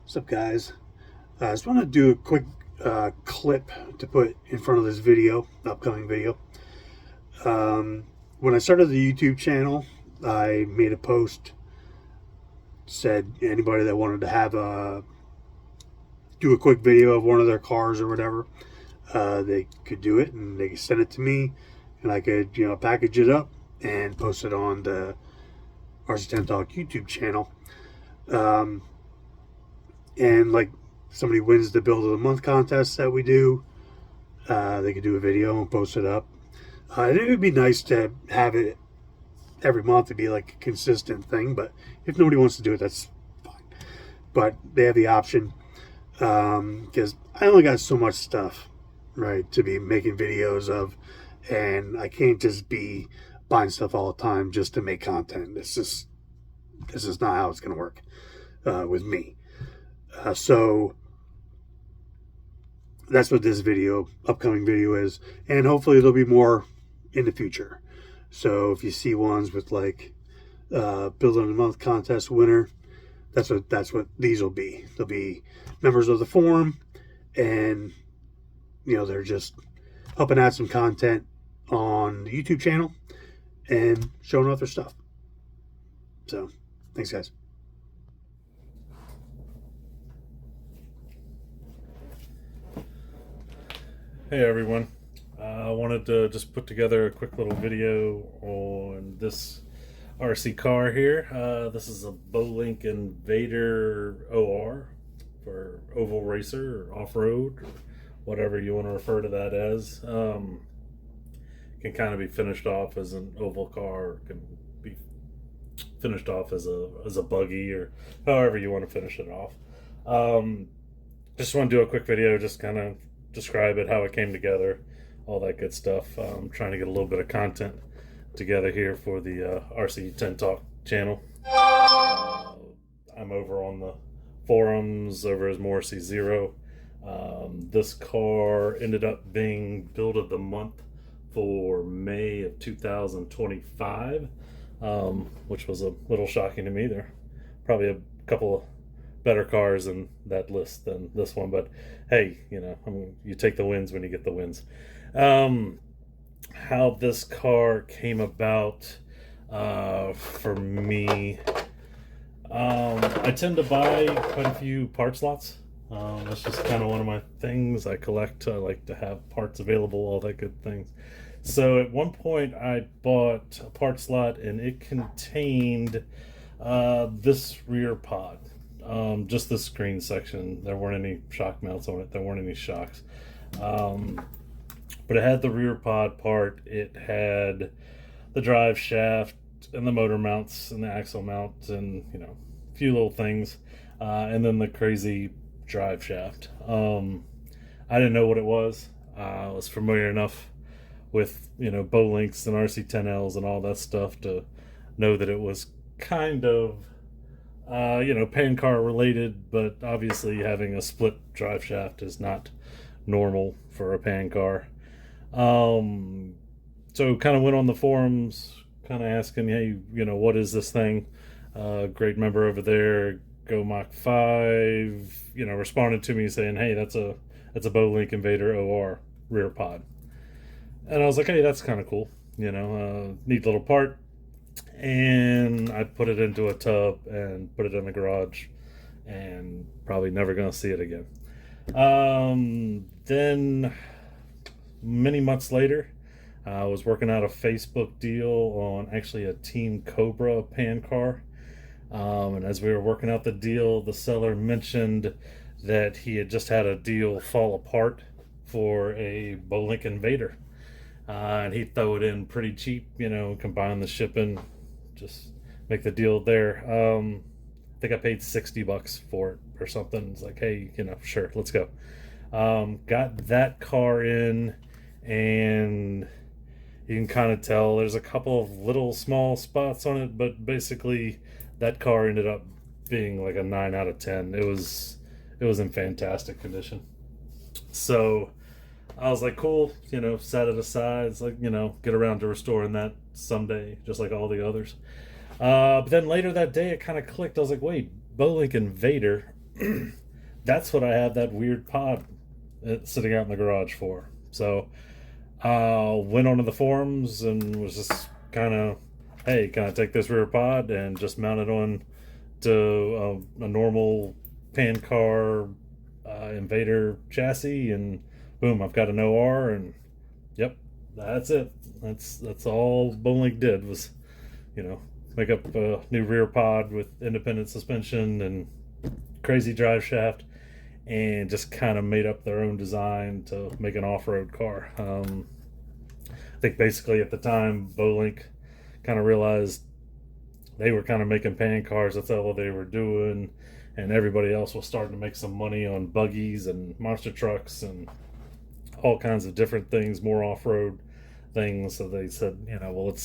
What's up, guys? I just want to do a quick clip to put in front of this video, upcoming video. When I started the YouTube channel, I made a post, said anybody that wanted to have do a quick video of one of their cars or whatever, they could do it, and they could send it to me, and I could package it up and post it on the RC10 Talk YouTube channel. And like somebody wins the build of the month contest that we do, they could do a video and post it up. And it would be nice to have it every month to be like a consistent thing, but if nobody wants to do it, that's fine. But they have the option, because I only got so much stuff, right, to be making videos of, and I can't just be buying stuff all the time just to make content. This is not how it's going to work with me. So that's what this upcoming video is, and hopefully there'll be more in the future. So if you see ones with like build of the month contest winner, that's what these will be. They'll be members of the forum, and they're just helping add some content on the YouTube channel and showing off their stuff. So thanks, guys. Hey everyone, I wanted to just put together a quick little video on this RC car here. This is a BoLink Invader OR for oval racer or off-road, or whatever you want to refer to that as. Can kind of be finished off as an oval car, or can be finished off as a buggy, or however you want to finish it off. Just want to do a quick video, just kind of describe it, how it came together, all that good stuff. I'm trying to get a little bit of content together here for the RC10 Talk channel. I'm over on the forums over as Morrissey Zero. This car ended up being build of the month for May of 2025, which was a little shocking to me. There probably a couple of better cars in that list than this one, but hey, you take the wins when you get the wins. How this car came about for me, I tend to buy quite a few parts lots. That's just kind of one of my things. I collect. I like to have parts available, all that good things. So at one point I bought a parts lot, and it contained this rear pod. Just the screen section. There weren't any shock mounts on it. There weren't any shocks. But it had the rear pod part. It had the drive shaft and the motor mounts and the axle mount and, a few little things. And then the crazy drive shaft. I didn't know what it was. I was familiar enough with, BoLinks and RC10Ls and all that stuff to know that it was kind of pan car related, but obviously having a split drive shaft is not normal for a pan car. So kind of went on the forums, kind of asking, hey, what is this thing? Great member over there, Go Mach 5, responded to me saying, hey, that's a BoLink Invader OR rear pod. And I was like, hey, that's kind of cool, neat little part. And I put it into a tub and put it in the garage, and probably never gonna see it again. Then many months later, I was working out a Facebook deal on actually a Team Cobra pan car, and as we were working out the deal, the seller mentioned that he had just had a deal fall apart for a BoLink Invader, and he'd throw it in pretty cheap, combine the shipping, just make the deal there. I think I paid $60 for it or something. It's like, hey, sure, let's go. Got that car in, and you can kind of tell there's a couple of little small spots on it, but basically that car ended up being like a 9 out of 10. It was in fantastic condition. So I was like, cool, set it aside. It's like, get around to restoring that someday, just like all the others. But then later that day, it kind of clicked. I was like, wait, BoLink Invader That's what I had that weird pod sitting out in the garage for. So went onto the forums and was just kind of, hey, can I take this rear pod and just mount it on to a normal pan car Invader chassis, and boom, I've got an OR, and yep, that's it. That's all BoLink did was, you know, make up a new rear pod with independent suspension and crazy drive shaft, and just kind of made up their own design to make an off-road car. I think basically at the time, BoLink kind of realized they were kind of making pan cars. That's all they were doing, and everybody else was starting to make some money on buggies and monster trucks and all kinds of different things, more off-road things. So they said, well,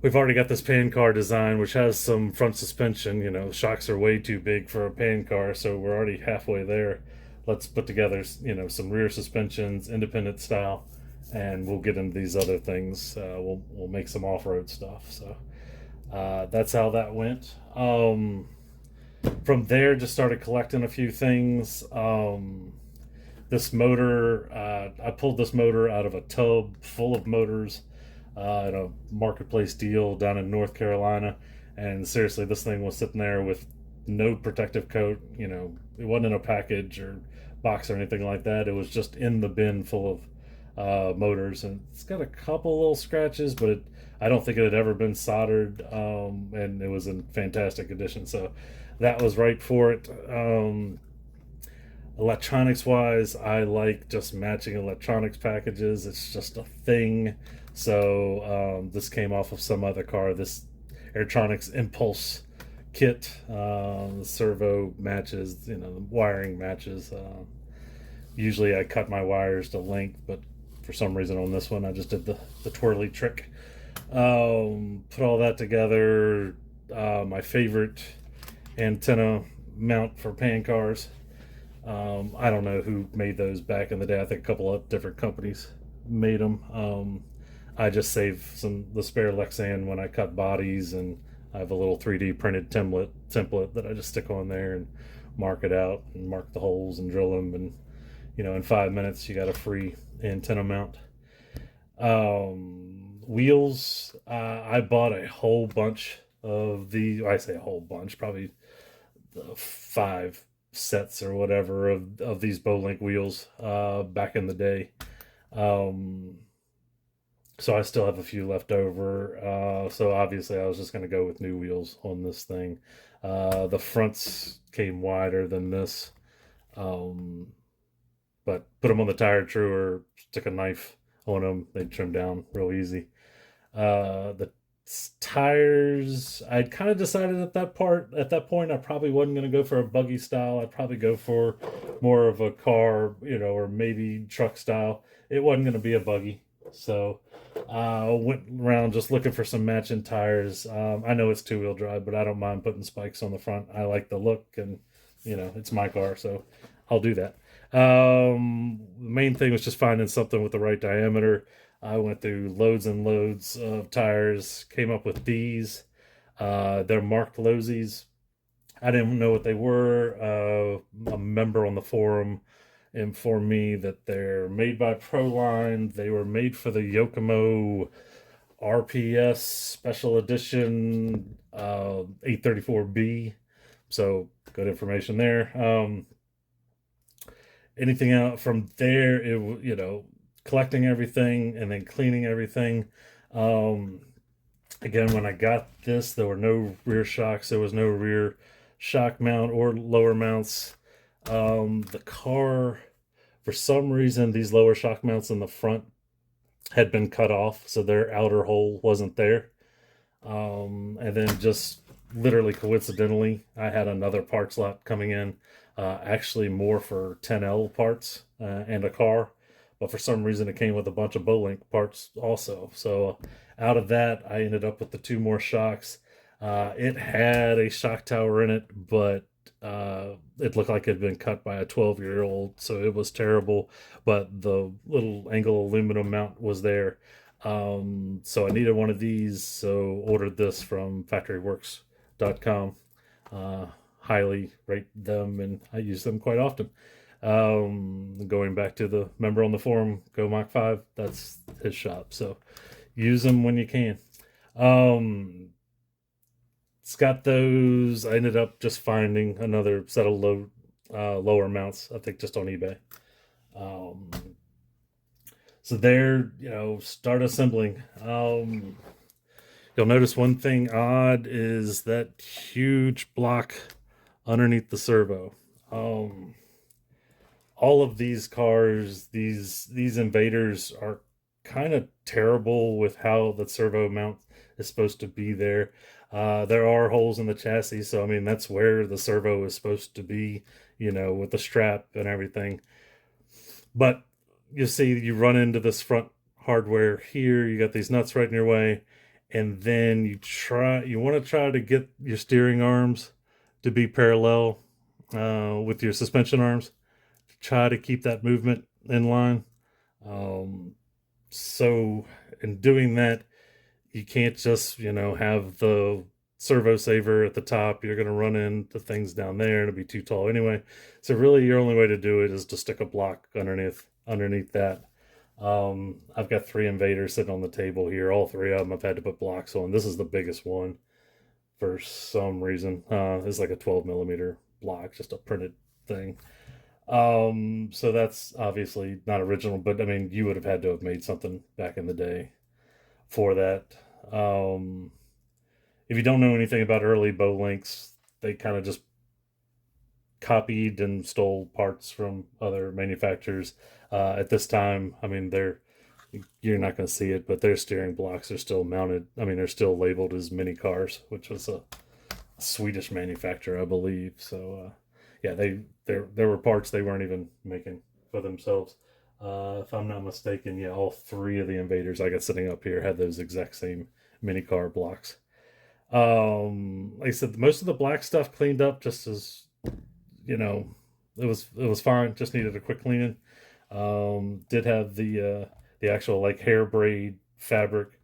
we've already got this pan car design, which has some front suspension. Shocks are way too big for a pan car, so we're already halfway there. Let's put together, some rear suspensions, independent style, and we'll get into these other things. We'll make some off-road stuff. So that's how that went. From there, just started collecting a few things. This motor, I pulled this motor out of a tub full of motors at a marketplace deal down in North Carolina. And seriously, this thing was sitting there with no protective coat. It wasn't in a package or box or anything like that. It was just in the bin full of motors, and it's got a couple little scratches, but I don't think it had ever been soldered, and it was in fantastic condition. So that was right for it. Electronics wise, I like just matching electronics packages. It's just a thing. So this came off of some other car, this Airtronics Impulse kit. The servo matches, the wiring matches. Usually I cut my wires to length, but for some reason on this one I just did the twirly trick. Put all that together. My favorite antenna mount for pan cars. I don't know who made those back in the day. I think a couple of different companies made them. I just save the spare Lexan when I cut bodies, and I have a little 3D printed template that I just stick on there and mark it out and mark the holes and drill them, and in 5 minutes you got a free antenna mount. Wheels, I bought a whole bunch of the, I say a whole bunch, probably 5 sets or whatever of these BoLink wheels back in the day. So I still have a few left over. So obviously I was just going to go with new wheels on this thing. The fronts came wider than this, but put them on the tire truer, stick a knife on them, they trim down real easy. The tires, I'd kind of decided at that point I probably wasn't going to go for a buggy style. I'd probably go for more of a car, or maybe truck style. It wasn't going to be a buggy, so went around just looking for some matching tires. I know it's 2-wheel drive, but I don't mind putting spikes on the front. I like the look, and it's my car, so I'll do that. The main thing was just finding something with the right diameter. I went through loads and loads of tires, came up with these. They're marked Losies. I didn't know what they were. A member on the forum informed me that they're made by Proline. They were made for the Yokomo RPS Special Edition 834B. So good information there. Anything out from there, collecting everything and then cleaning everything. Again, when I got this, there were no rear shocks. There was no rear shock mount or lower mounts. The car, for some reason, these lower shock mounts in the front had been cut off, so their outer hole wasn't there. And then just literally coincidentally, I had another parts lot coming in, actually more for 10L parts and a car, but for some reason it came with a bunch of BoLink parts also. So out of that, I ended up with the 2 more shocks. It had a shock tower in it, but it looked like it had been cut by a 12-year-old, so it was terrible, but the little angle aluminum mount was there. So I needed one of these, so ordered this from factoryworks.com. highly rate them, and I use them quite often. Going back to the member on the forum, Go Mach 5, that's his shop. So use them when you can. It's got those. I ended up just finding another set of lower mounts, I think just on eBay. So there, start assembling. You'll notice one thing odd is that huge block underneath the servo. All of these cars, these Invaders, are kind of terrible with how the servo mount is supposed to be there. There are holes in the chassis, so I mean that's where the servo is supposed to be, with the strap and everything. But you see, you run into this front hardware here. You got these nuts right in your way, and then you want to try to get your steering arms to be parallel with your suspension arms. Try to keep that movement in line. So in doing that, you can't just have the servo saver at the top. You're going to run into things down there and it'll be too tall anyway. So really your only way to do it is to stick a block underneath that. I've got 3 Invaders sitting on the table here. All 3 of them I've had to put blocks on. This is the biggest one for some reason. It's like a 12 millimeter block, just a printed thing. So that's obviously not original, but I mean, you would have had to have made something back in the day for that. If you don't know anything about early BoLinks, they kind of just copied and stole parts from other manufacturers. At this time, I mean, you're not going to see it, but their steering blocks are still mounted. I mean, they're still labeled as mini cars, which was a Swedish manufacturer, I believe. So, yeah, there were parts they weren't even making for themselves. If I'm not mistaken, yeah, all 3 of the Invaders I got sitting up here had those exact same mini car blocks. Like I said, most of the black stuff cleaned up just as, it was fine. Just needed a quick cleaning. Did have the actual like hair braid fabric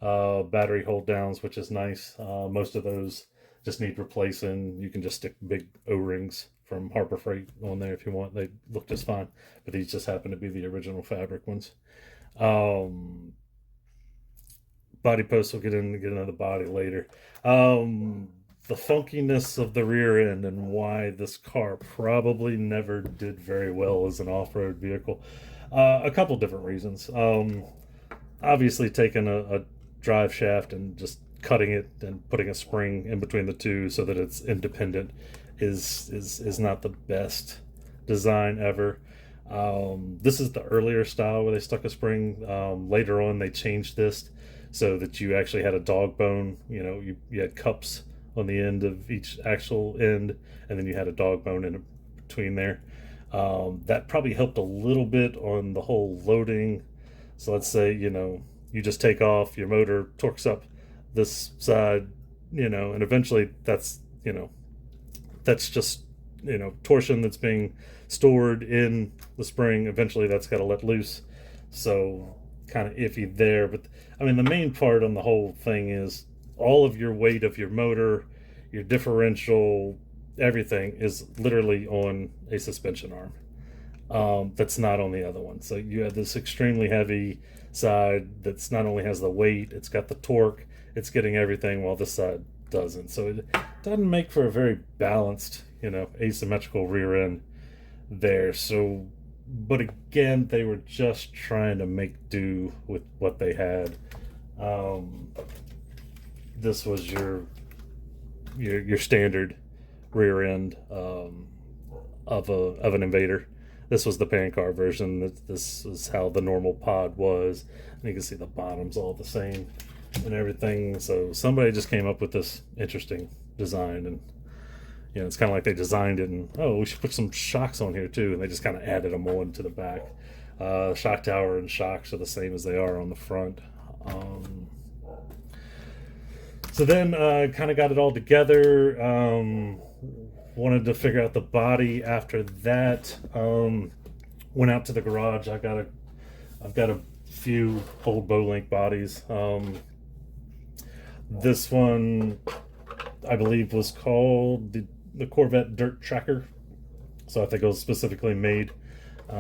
battery hold downs, which is nice. Most of those just need replacing. You can just stick big O-rings from Harbor Freight on there if you want. They look just fine, but these just happen to be the original fabric ones. Body posts, will get into the body later. The funkiness of the rear end and why this car probably never did very well as an off-road vehicle. A couple different reasons. Obviously taking a drive shaft and just cutting it and putting a spring in between the two so that it's independent is not the best design ever. This is the earlier style where they stuck a spring. Later on they changed this so that you actually had a dog bone. You had cups on the end of each actual end, and then you had a dog bone in between there. That probably helped a little bit on the whole loading. So let's say you just take off, your motor torques up this side, and eventually that's just torsion that's being stored in the spring. Eventually that's got to let loose, so kind of iffy there. But I mean, the main part on the whole thing is all of your weight of your motor, your differential, everything is literally on a suspension arm. That's not on the other one. So you have this extremely heavy side that's not only has the weight, it's got the torque, it's getting everything, while this side doesn't. So it doesn't make for a very balanced, asymmetrical rear end there. So, but again, they were just trying to make do with what they had. This was your standard rear end of an Invader. This was the pan car version. This is how the normal pod was. And you can see the bottom's all the same and everything. So somebody just came up with this interesting design, and it's kind of like they designed it and, we should put some shocks on here too, and they just kind of added them on to the back. Shock tower and shocks are the same as they are on the front. So then kind of got it all together. Wanted to figure out the body after that. Went out to the garage. I've got a few old BoLink bodies. This one I believe was called the Corvette Dirt Tracker. So I think it was specifically made. I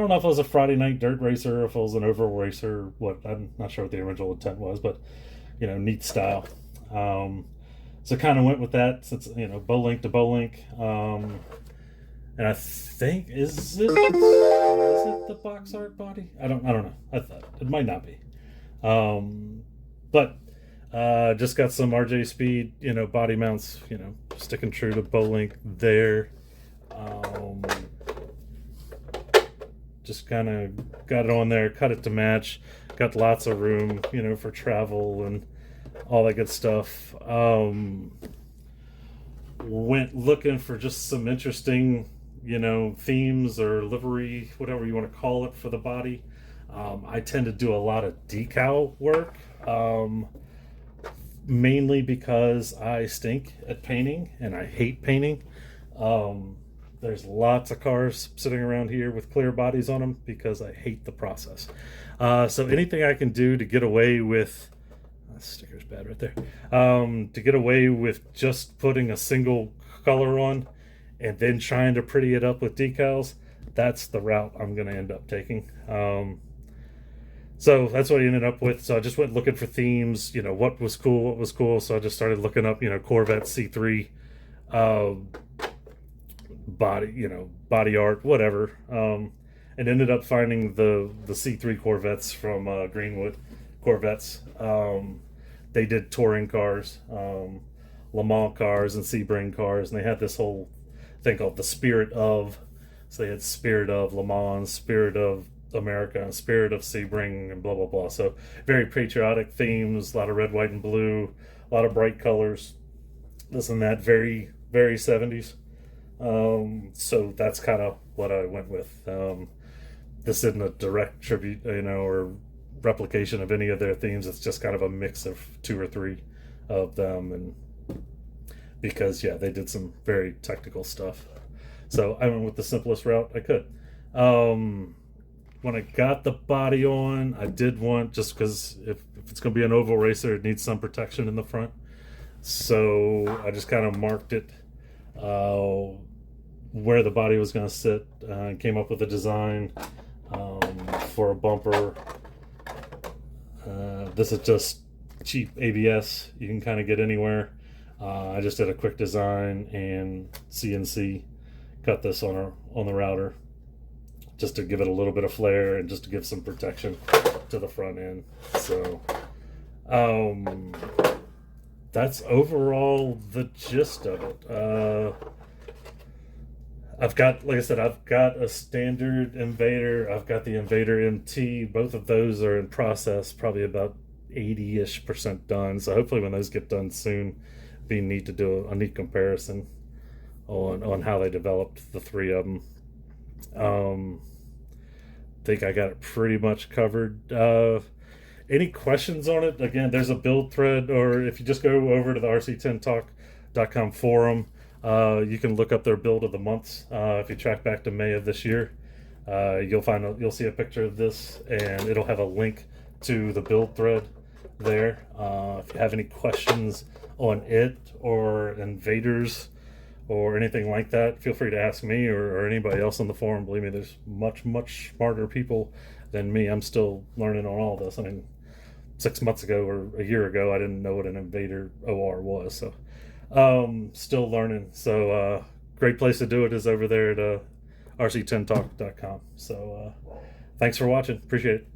don't know if it was a Friday night dirt racer, or if it was an oval racer. What, I'm not sure what the original intent was, but neat style. So kind of went with that, since BoLink to BoLink. And I think is it the box art body? I don't know. I thought it might not be. But just got some RJ Speed, body mounts, sticking true to BoLink there. Just kind of got it on there, cut it to match, got lots of room, for travel and all that good stuff. Went looking for just some interesting, themes or livery, whatever you want to call it, for the body. I tend to do a lot of decal work, mainly because I stink at painting and I hate painting. There's lots of cars sitting around here with clear bodies on them because I hate the process. So anything I can do to get away with, that sticker's bad right there, to get away with just putting a single color on and then trying to pretty it up with decals, that's the route I'm going to end up taking. So that's what I ended up with. So I just went looking for themes, what was cool. So I just started looking up, Corvette C3 body art, whatever, and ended up finding the C3 Corvettes from Greenwood Corvettes. They did touring cars, Le Mans cars, and Sebring cars, and they had this whole thing called the Spirit of. So they had Spirit of Le Mans, Spirit of America, and Spirit of Sebring, and blah blah blah. So very patriotic themes, a lot of red, white, and blue, a lot of bright colors, this and that, very very 70s. So that's kind of what I went with. This isn't a direct tribute, or replication of any of their themes. It's just kind of a mix of two or three of them, and because they did some very technical stuff. So I went with the simplest route I could. When I got the body on, I did want, just because if it's going to be an oval racer, it needs some protection in the front. So I just kind of marked it where the body was going to sit, and came up with a design for a bumper. This is just cheap ABS. You can kind of get anywhere. I just did a quick design and CNC cut this on the router, just to give it a little bit of flair and just to give some protection to the front end. So that's overall the gist of it. I've got, like I said, I've got a standard Invader. I've got the Invader MT. Both of those are in process, probably about 80-ish% done. So hopefully when those get done soon, it'd be neat to do a neat comparison on how they developed the three of them. Think I got it pretty much covered. Any questions on it? Again, there's a build thread, or if you just go over to the rc10talk.com forum, you can look up their build of the months. If you track back to May of this year, you'll see a picture of this, and it'll have a link to the build thread there. If you have any questions on it or Invaders or anything like that, feel free to ask me or anybody else on the forum. Believe me, there's much smarter people than me. I'm still learning on all this. I mean, 6 months ago or a year ago, I didn't know what an Invader OR was. So still learning. So great place to do it is over there at rc10talk.com. So thanks for watching. Appreciate it.